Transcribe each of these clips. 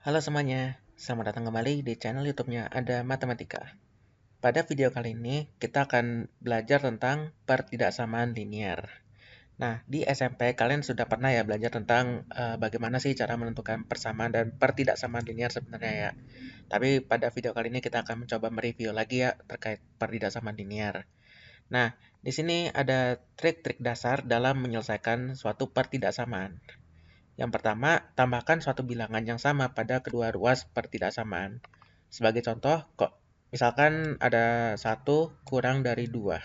Halo semuanya, selamat datang kembali di channel YouTube-nya Ada Matematika. Pada video kali ini, kita akan belajar tentang pertidaksamaan linear. Nah, di SMP kalian sudah pernah ya belajar tentang bagaimana sih cara menentukan persamaan dan pertidaksamaan linear sebenarnya ya. Tapi pada video kali ini kita akan mencoba mereview lagi ya terkait pertidaksamaan linear. Nah, di sini ada trik-trik dasar dalam menyelesaikan suatu pertidaksamaan. Yang pertama, tambahkan suatu bilangan yang sama pada kedua ruas pertidaksamaan. Sebagai contoh, misalkan ada 1 kurang dari 2.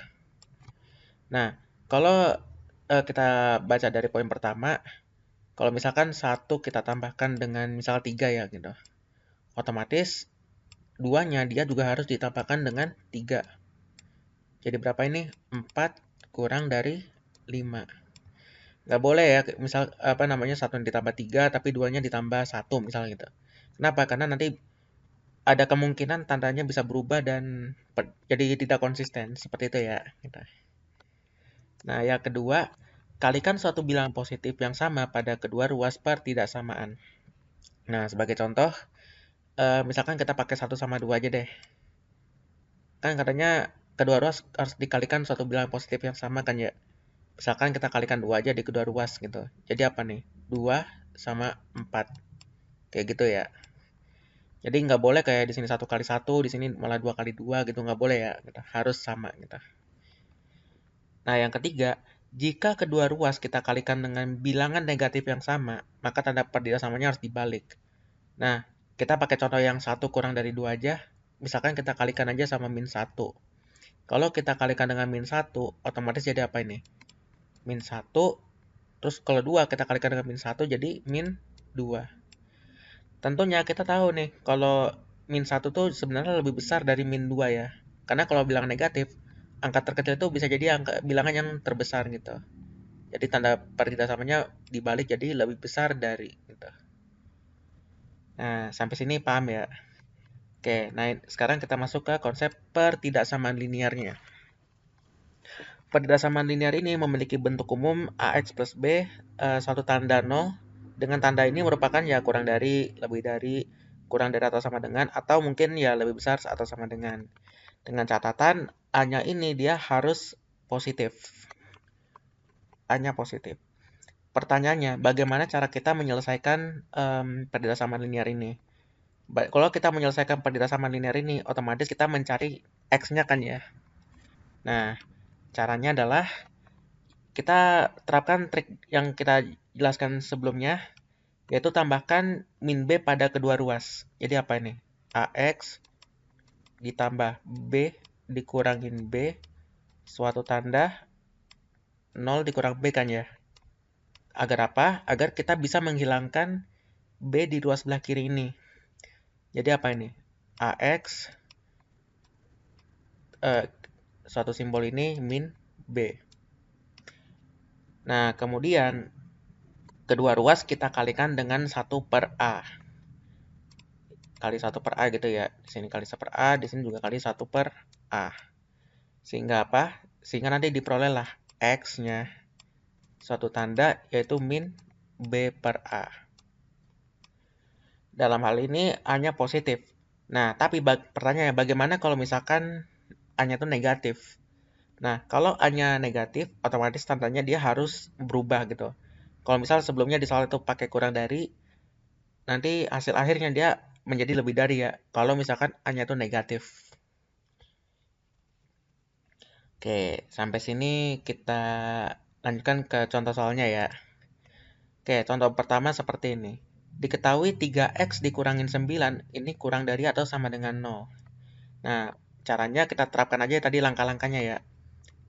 Nah, kalau kita baca dari poin pertama, kalau misalkan 1 kita tambahkan dengan misal 3 ya gitu. Otomatis duanya dia juga harus ditambahkan dengan 3. Jadi berapa ini? 4 kurang dari 5. Nggak boleh ya, misal apa namanya 1 ditambah 3 tapi duanya ditambah 1 misalnya gitu. Kenapa? Karena nanti ada kemungkinan tandanya bisa berubah dan jadi tidak konsisten seperti itu ya. Gitu. Nah, yang kedua, kalikan suatu bilangan positif yang sama pada kedua ruas pertidaksamaan. Nah, sebagai contoh, misalkan kita pakai 1 sama 2 aja deh. Kan katanya kedua ruas harus dikalikan suatu bilangan positif yang sama kan ya. Misalkan kita kalikan 2 aja di kedua ruas gitu. Jadi apa nih? 2 sama 4. Kayak gitu ya. Jadi nggak boleh kayak di sini 1 kali 1, di sini malah 2 kali 2 gitu, nggak boleh ya. Gitu. Harus sama gitu. Nah, yang ketiga, jika kedua ruas kita kalikan dengan bilangan negatif yang sama, maka tanda pertidaksamanya harus dibalik. Nah, kita pakai contoh yang 1 kurang dari 2 aja. Misalkan kita kalikan aja sama -1. Kalau kita kalikan dengan -1, otomatis jadi apa ini? -1, terus kalau 2 kita kalikan dengan -1 jadi -2. Tentunya kita tahu nih, kalau -1 tuh sebenarnya lebih besar dari -2 ya. Karena kalau bilangan negatif, angka terkecil itu bisa jadi angka bilangan yang terbesar gitu. Jadi tanda pertidaksamanya dibalik jadi lebih besar dari gitu. Nah, sampai sini paham ya? Oke, nah sekarang kita masuk ke konsep pertidaksamaan linearnya. Pertidaksamaan linear ini memiliki bentuk umum AX plus B, suatu tanda 0. Dengan tanda ini merupakan ya kurang dari, lebih dari, kurang dari atau sama dengan, atau mungkin ya lebih besar atau sama dengan. Dengan catatan, A-nya ini dia harus positif. A-nya positif. Pertanyaannya, bagaimana cara kita menyelesaikan pertidaksamaan linear ini? Kalau kita menyelesaikan pertidaksamaan linear ini, otomatis kita mencari X-nya kan ya. Nah, caranya adalah kita terapkan trik yang kita jelaskan sebelumnya, yaitu tambahkan min B pada kedua ruas. Jadi apa ini? AX ditambah B dikurangin B, suatu tanda 0 dikurang B kan ya. Agar apa? Agar kita bisa menghilangkan B di ruas sebelah kiri ini. Jadi apa ini? AX suatu simbol ini min B. Nah, kemudian kedua ruas kita kalikan dengan 1 per A. Kali 1 per A gitu ya. Di sini kali 1 per A, di sini juga kali 1 per A. Sehingga apa? Sehingga nanti diperolehlah X-nya suatu tanda yaitu min B per A. Dalam hal ini A-nya positif. Nah, tapi pertanyaannya bagaimana kalau misalkan A-nya itu negatif? Nah, kalau A-nya negatif, otomatis tandanya dia harus berubah gitu. Kalau misal sebelumnya di soal itu pakai kurang dari, nanti hasil akhirnya dia menjadi lebih dari ya. Kalau misalkan A-nya itu negatif. Oke, sampai sini kita lanjutkan ke contoh soalnya ya. Oke, contoh pertama seperti ini. Diketahui 3X dikurangin 9, ini kurang dari atau sama dengan 0. Nah, caranya kita terapkan aja tadi langkah-langkahnya ya.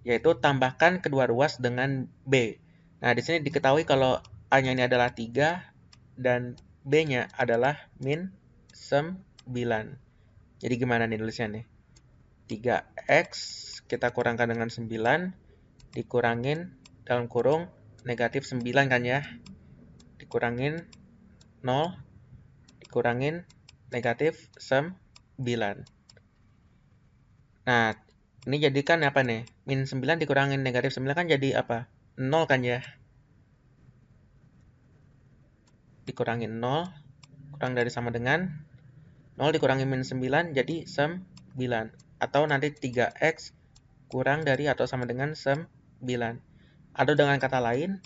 Yaitu tambahkan kedua ruas dengan B. Nah, di sini diketahui kalau A-nya ini adalah 3 dan B-nya adalah min 9. Jadi gimana nih tulisannya nih? 3X kita kurangkan dengan 9 dikurangin dalam kurung negatif 9 kan ya. Dikurangin 0 dikurangin negatif 9. Nah, ini jadikan apa nih? Min 9 dikurangin negatif 9 kan jadi apa? 0 kan ya? Dikurangin 0 kurang dari sama dengan 0 dikurangi min 9 jadi 9. Atau nanti 3x kurang dari atau sama dengan 9. Atau dengan kata lain,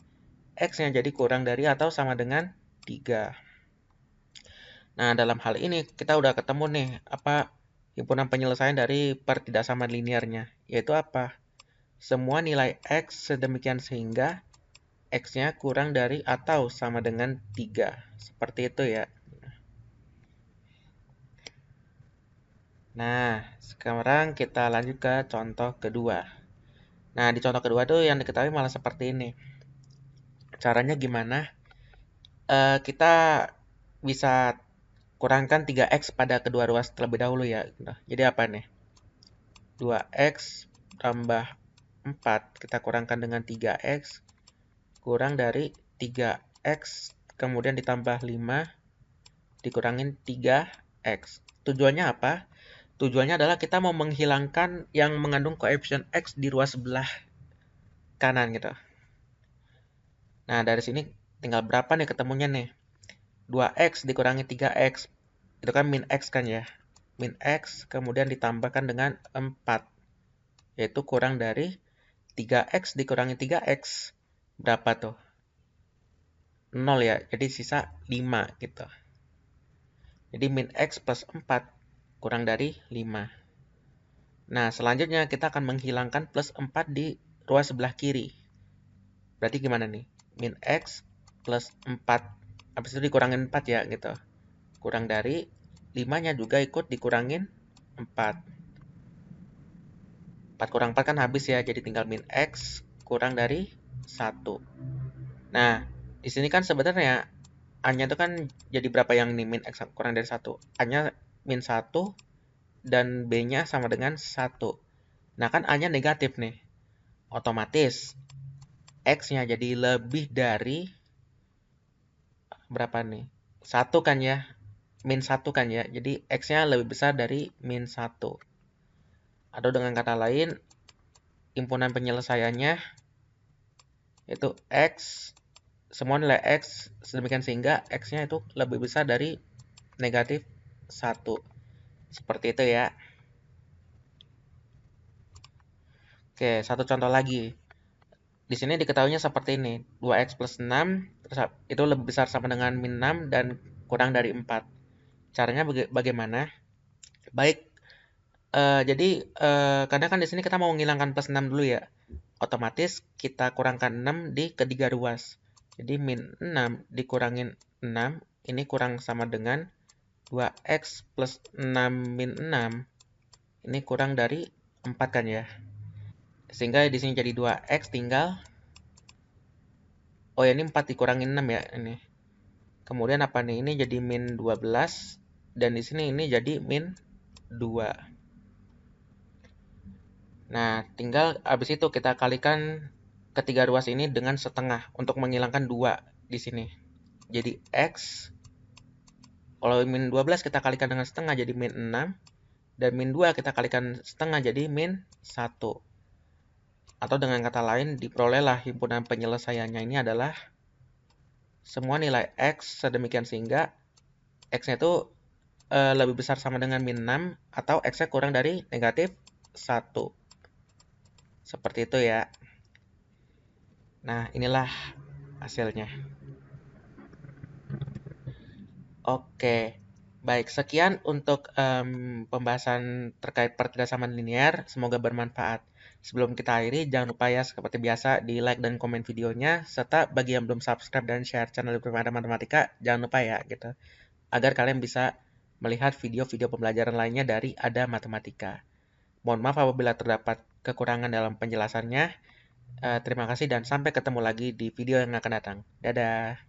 x-nya jadi kurang dari atau sama dengan 3. Nah, dalam hal ini kita udah ketemu nih apa himpunan penyelesaian dari pertidaksamaan linearnya, yaitu apa? Semua nilai x sedemikian sehingga x-nya kurang dari atau sama dengan 3. Seperti itu ya. Nah, sekarang kita lanjut ke contoh kedua. Nah, di contoh kedua tuh yang diketahui malah seperti ini. Caranya gimana? Kita bisa kurangkan 3x pada kedua ruas terlebih dahulu ya. Jadi apa nih? 2x tambah 4 kita kurangkan dengan 3x kurang dari 3x kemudian ditambah 5 dikurangin 3x. Tujuannya apa? Tujuannya adalah kita mau menghilangkan yang mengandung koefisien x di ruas sebelah kanan gitu. Nah, dari sini tinggal berapa nih ketemunya nih? 2x dikurangi 3x. Itu kan min x kan ya. Min x kemudian ditambahkan dengan 4. Yaitu kurang dari 3x dikurangi 3x. Berapa tuh? 0 ya. Jadi sisa 5 gitu. Jadi min x plus 4 kurang dari 5. Nah, selanjutnya kita akan menghilangkan plus 4 di ruas sebelah kiri. Berarti gimana nih? Min x plus 4. Habis itu dikurangin 4 ya gitu. Kurang dari 5-nya juga ikut dikurangin 4. 4 kurang 4 kan habis ya. Jadi tinggal min x kurang dari 1. Nah, di sini kan sebenarnya A-nya itu kan jadi berapa yang nih min x kurang dari 1? A-nya min 1 dan B-nya sama dengan 1. Nah, kan A-nya negatif nih. Otomatis X-nya jadi lebih dari berapa nih? 1 kan ya? Min 1 kan ya? Jadi X-nya lebih besar dari min 1. Atau dengan kata lain, himpunan penyelesaiannya itu X, semua nilai X sedemikian sehingga X-nya itu lebih besar dari negatif 1. Seperti itu ya. Oke, satu contoh lagi. Di sini diketahuinya seperti ini. 2x plus 6 itu lebih besar sama dengan min 6 dan kurang dari 4. Caranya bagaimana? Baik, jadi karena kan di sini kita mau menghilangkan plus 6 dulu ya. Otomatis kita kurangkan 6 di ketiga ruas. Jadi min 6 dikurangin 6 ini kurang sama dengan 2x plus 6 min 6 ini kurang dari 4 kan ya. Sehingga di sini jadi 2x tinggal oh ya ini 4 dikurangin 6 ya ini. Kemudian apa nih? Ini jadi min 12 dan di sini ini jadi min 2. Nah, tinggal habis itu kita kalikan ketiga ruas ini dengan setengah untuk menghilangkan 2 di sini. Jadi X, kalau min 12 kita kalikan dengan setengah jadi min 6. Dan min 2 kita kalikan setengah jadi min 1. Atau dengan kata lain, diperolehlah himpunan penyelesaiannya ini adalah semua nilai X sedemikian sehingga X-nya itu lebih besar sama dengan min 6 atau X-nya kurang dari negatif 1. Seperti itu ya. Nah, inilah hasilnya. Oke, baik. Sekian untuk pembahasan terkait pertidaksamaan linear. Semoga bermanfaat. Sebelum kita akhiri, jangan lupa ya seperti biasa di like dan komen videonya. Serta bagi yang belum subscribe dan share channel Ada Matematika, jangan lupa ya gitu. Agar kalian bisa melihat video-video pembelajaran lainnya dari Ada Matematika. Mohon maaf apabila terdapat kekurangan dalam penjelasannya. Terima kasih dan sampai ketemu lagi di video yang akan datang. Dadah.